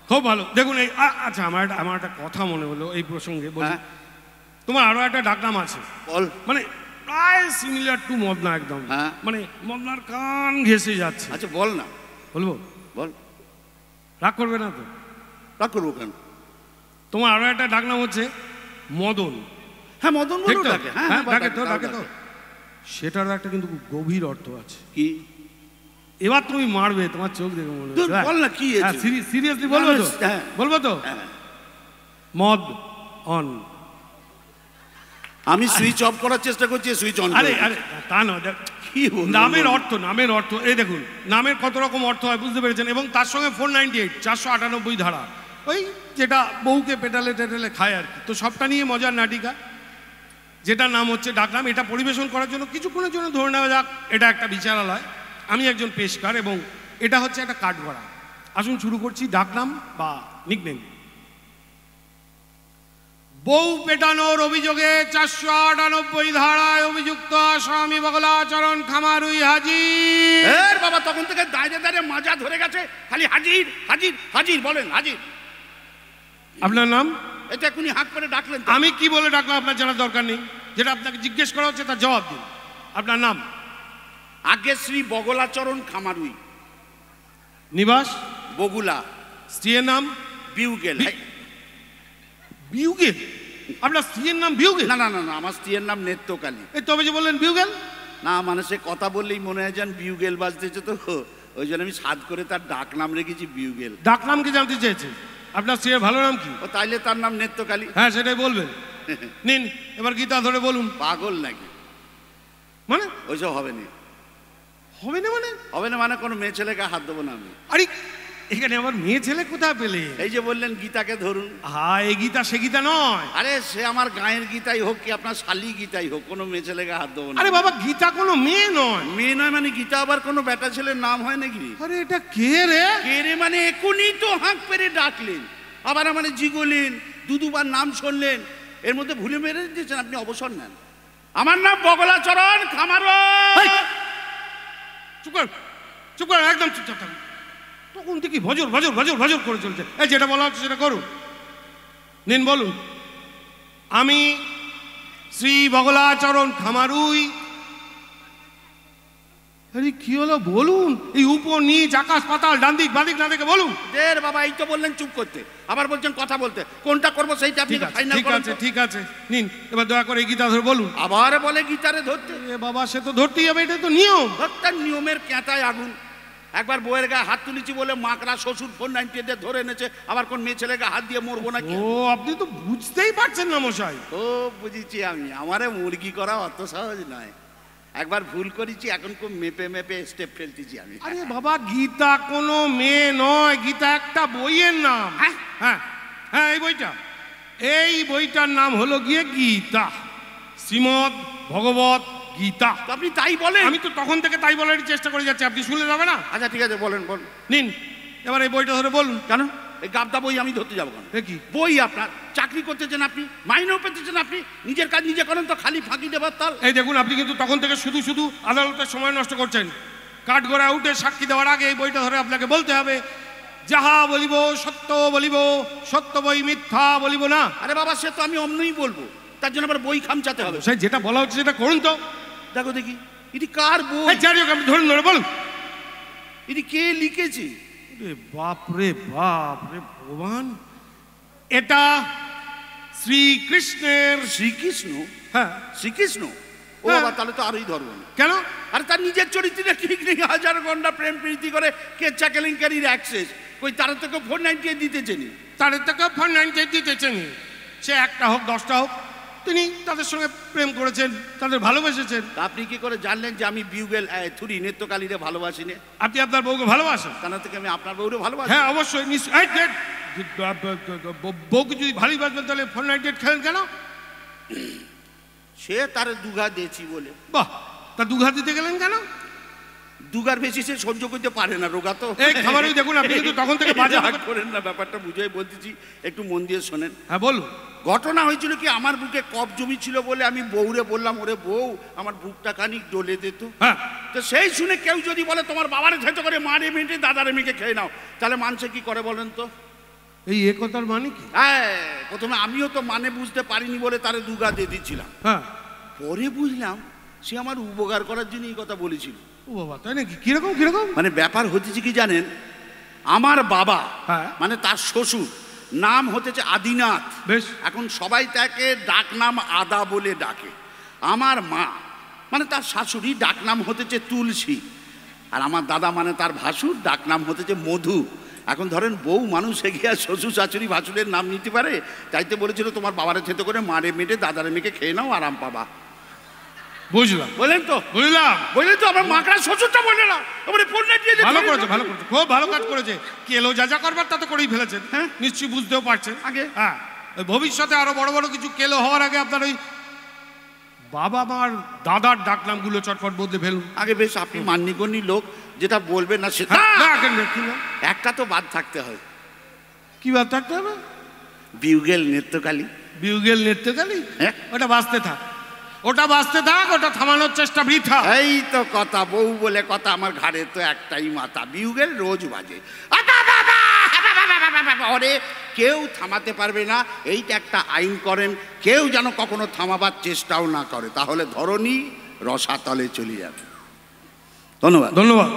খুব ভালো। দেখুন এই আচ্ছা, আমার একটা কথা মনে হলো এই প্রসঙ্গে বলি। তোমার আরো একটা ডাকনাম আছে, বল। মানে প্রায় সিমিলার টু মদনা একদম, মানে মদনার কান ঘেঁষে যাচ্ছে। আচ্ছা বল না। বলবো? বল। রাগ করবে না তো? রাগ করবো কেন? তোমার আরো একটা ডাকনাম হচ্ছে মদন। হ্যাঁ মদন বলে ডাকে। হ্যাঁ ডাকে তো, ডাকে তো। সেটার একটা কিন্তু খুব গভীর অর্থ আছে। কি? এবার তুমি মারবে, তোমার চোখ দেখে মনে হচ্ছে। বল না কি আছে? সিরিয়াসলি বলবো তো? বলবো তো? মদ অন। আমি সুইচ অফ করার চেষ্টা করছি, সুইচ অন। আরে আরে তা নয়, নামের অর্থ, নামের অর্থ এই দেখুন, নামের কত রকম অর্থ হয় বুঝতে পেরেছেন। এবং তার সঙ্গে 498 498 ধারা, ওই যেটা বউকে পেটালে টেটালে খায় আর কি। তো সবটা নিয়ে মজার নাটিকা, যেটা নাম হচ্ছে ডাকনাম। এটা পরিবেশন করার জন্য কিছুক্ষণের জন্য ধরে নেওয়া যাক এটা একটা বিচারালয়, আমি একজন পেশকার এবং এটা হচ্ছে একটা কাঠগড়া। আসুন শুরু করছি ডাকনাম বা নিকনেম। বউ পেটানোর অভিযোগে 498 ধারায় অভিযুক্ত আসামি বগলাচরণ খামারুই হাজির। বাবা তখন থেকে দাঁড়িয়ে দাঁড়িয়ে মাজা ধরে গেছে, খালি হাজির হাজির হাজির বলেন, হাজির। আপনার নাম? এটা এখনই হাঁক করে ডাকলেন। আমি কি বলে ডাকলাম আপনার জানার দরকার নেই, যেটা আপনাকে জিজ্ঞেস করা হচ্ছে তার জবাব দিন। আপনার নাম? আগে শ্রী বগলাচরণ খামারুই। নিবাস? বগুলা। স্ত্রীর নাম? বিউগেল। বিউগেল? আপনার স্ত্রীর নাম বিউগেল? না না না, আমার স্ত্রীর নাম নেত্রকালী। এই তবে যে বললেন বিউগেল। না মানে সে কথা বললেই মনে হয় যেন বিউগেল বাজতেছে, তো ওই জন্য আমি সাদ করে তার ডাক নাম রেখেছি বিউগেল। ডাক নাম কি জানতে চেয়েছে? আপনার স্ত্রীর ভালো নাম কি? ও তাইলে তার নাম নেত্রকালী। হ্যাঁ সেটাই বলবেন। নিন এবার গীতা ধরে বলুন। পাগল নাকি? মানে ওইসব হবে না। হবে না মানে? হবে না মানে কোনো মেয়ে ছেলেকে হাত দেবো না আমি। আরে এখানে আমার মেয়ে ছেলে কোথায় পেলে? এই যে বললেন গীতাকে ধরুন। হ্যাঁ এই গীতা সে গীতা নয়। আরে সে আমার গায়ের গীতাই হোক কি আপনার শালি গীতাই হোক, কোনো মেয়ে ছেলেকে হাত দেবো না। আরে বাবা গীতা কোনো মেয়ে নয়। মেয়ে নয় মানে গীতা আবার কোনো বেটা ছেলের নাম হয় নাকি? আরে এটা কে রে? কে রে মানে এখনই তো হাঁক পেরে ডাকলেন, আবার আমার জিগলেন, দুবার নাম শুনলেন, এর মধ্যে ভুলে মেরে দিয়েছেন। আপনি অবসর নেন। আমার নাম বগলাচরণ খামারুই। চুপ কর, চুপ কর, একদম চুপচাপ থাকুন। তখন থেকে ভজর ভজর ভজর ভজর করে চলছে। এই যেটা বলা হচ্ছে সেটা করুন। নিন বলুন। আমি শ্রী বগলাচরণ খামারুই। আরে কি হলো বলুন? এই উপর নিচ আকাশ পাতাল ডান দিক বাদিক না দেখে বলুন। দের বাবা এই তো বললেন চুপ করতে, আবার বলছেন কথা বলতে। কোনটা করবো সেইটা আপনি ফাইনাল ঠিক আছে ঠিক আছে। নিন এবার দয়া করে গীতা ধরে বলুন। আবার বলে গীতারে ধরতে। এ বাবা সে তো ধরতেই হবে, এটা তো নিয়ম। ধরতে নিয়মের ক্যাঁটায় আগুন। একবার বউয়ের গায়ে হাত তুলেছি বলে মাকড়া শ্বশুর 498 ধরে এনেছে, আবার কোন মেয়ে ছেলেকে হাত দিয়ে মরবো নাকি? ও আপনি তো বুঝতেই পারছেন না মশাই। ও বুঝেছি আমি, আমারে মুরগি করা অত সহজ নয়। একবার ভুল করেছি, এখন খুব মেপে মেপে স্টেপ ফেলতেছি আমি। আরে বাবা গীতা কোনো মেয়ে নয়, গীতা একটা বইয়ের নাম। হ্যাঁ হ্যাঁ এই বইটার নাম হলো গিয়ে গীতা, শ্রীমদ ভগবত গীতা। আপনি তাই বলেন? আমি তো তখন থেকে তাই বলার চেষ্টা করে যাচ্ছি, আপনি শুনে যাবে না? আচ্ছা ঠিক আছে বলেন বলেন। নিন এবার এই বইটা ধরে বলুন। কেন এই গাবদা বই আমি ধরতে যাবো কেন? কি বই? আপনার চাকরি করতেছেন আপনি, মাইনেও পেতেছেন আপনি, নিজের কাজ নিজে করেন তো, খালি ফাঁকি দেবার তাল। এই দেখুন আপনি কিন্তু তখন থেকে শুধু শুধু আদালতের সময় নষ্ট করছেন। কাঠগড়ায় উঠে সাক্ষী দেওয়ার আগে এই বইটা ধরে আপনাকে বলতে হবে, যাহা বলিব সত্য বলিব, সত্য বই মিথ্যা বলিব না। আরে বাবা সে তো আমি অমনই বলবো, তার জন্য আবার বই খামচাতে হবে? সেই যেটা বলা হচ্ছে সেটা করুন তো। দেখো দেখি এটি কার বই? যাই হোক আপনি ধরুন, ধরে বলুন এটি কে লিখেছে? বাপ রে ভগবান, এটা শ্রীকৃষ্ণের। শ্রীকৃষ্ণ? হ্যাঁ শ্রীকৃষ্ণ। ও বাবা তাহলে তো আরোই ধরবো না। কেন? আর তার নিজের চরিত্রে ঠিক নেই, হাজার ঘন্টা প্রেম প্রীতি করে কেচ্ছা কেলেঙ্কারির অ্যাক্সেস। কই তারা তোকে 498 দিতেছেনি, তাদের থেকে 498 দিতেছেন। সে একটা হোক 10টা হোক, তিনি তাদের সঙ্গে প্রেম করেছেন, তাদের ভালোবেসেছেন। আপনি কি করে জানলেন যে আমি বিউগেল থুরি নেত্রকালীরে ভালোবাসি না? আপনি আপনার বউকে ভালোবাসেন? তার থেকে আমি আপনার বউরে ভালোবাসি। হ্যাঁ অবশ্যই নিশ্চয়ই। বউকে যদি ভালোবাসবেন তাহলে 498 খেলেন কেন? সে তার দুঘা দিয়েছি বলে। বাহ, তা দুঘা দিতে গেলেন কেন? দুগার বেশি সে সহ্য করতে পারে না, রোগা তো। এই খাবারই দেখুন আপনি কিন্তু তখন থেকে বাজে করেন না, ব্যাপারটা বুঝাই বলতেছি, একটু মন দিয়ে শোনেন। হ্যাঁ বলুন। ঘটনা হয়েছিল কি, আমার বুকে কফ জমি ছিল বলে আমি বউরে বললাম, ওরে বউ আমার বুকটা খানিক ডলে দিত। হ্যাঁ তো সেই শুনে কেউ যদি বলে তোমার বাবারে ছেঁচো করে মারে মেটে দাদারে মেখে খেয়ে নাও, তাহলে মানুষে কি করে বলেন তো? এই একতার মানে কি? হ্যাঁ, প্রথমে আমিও তো মানে বুঝতে পারিনি বলে তারে দুগা দিয়ে দিচ্ছিলাম। হ্যাঁ, পরে বুঝলাম সে আমার উপকার করার জন্য এই কথা বলেছিল। ও বাবা, তাই নাকি? কিরকম কিরকম? মানে ব্যাপার হতেছে কি জানেন, আমার বাবা হ্যাঁ। মানে তার শ্বশুর নাম হতেছে আদিনাথ। বেশ। এখন সবাই তাকে ডাক নাম আদা বলে ডাকে। আমার মা মানে তার শাশুড়ি ডাক নাম হতেছে তুলসী। আর আমার দাদা মানে তার ভাসুর ডাক নাম হতেছে মধু। এখন ধরেন বউ মানুষ গিয়ে শ্বশুর শাশুড়ি ভাসুরের নাম নিতে পারে, তাইতে বলেছিল তোমার বাবারে থেতে করে মারে মেটে দাদারে মেয়েকে খেয়ে নাও, আরাম পাবা। বুঝলাম, বলেন তো, বুঝলাম। বললেন তো আমার মাকড়া শ্বশুরটা বললে না, আমার ফোন দিয়ে ভালো করেছে, ভালো করেছে, খুব ভালো কাজ করেছে। কেলো যা যা করবার তা তো করেই ফেলেছেন। হ্যাঁ। নিশ্চয়ই বুঝতেও পারছেন আগে। হ্যাঁ, ওই ভবিষ্যতে আরো বড় বড় কিছু কেলো হওয়ার আগে আপনার ওই বাবা মার দাদার ডাকনামগুলো চটপট বদলে ফেলুন। আগে বেশ আপনি মান্যগণ্য লোক, যেটা বলবেন না সেটা হ্যাঁ, না, কেন, কি না? একটা তো বাদ থাকতে হয়। কি বাদ থাকতে হবে? বিউগেল নৃত্যকালী। বিউগেল নৃত্যকালী? হ্যাঁ। ওটা বাঁচতে থাক, ওটা বাঁচতে থাক, ওটা থামানোর চেষ্টা বৃথা। এই তো কথা, বউ বলে কথা, আমার ঘাড়ে তো একটাই মাথা, বিউগেল রোজ বাজে। ওরে কেউ থামাতে পারবে না, এইটা একটা আইন করেন, কেউ যেন কখনো থামাবার চেষ্টাও না করে, তাহলে ধরনী রসাতলে চলে যাবে। ধন্যবাদ। ধন্যবাদ।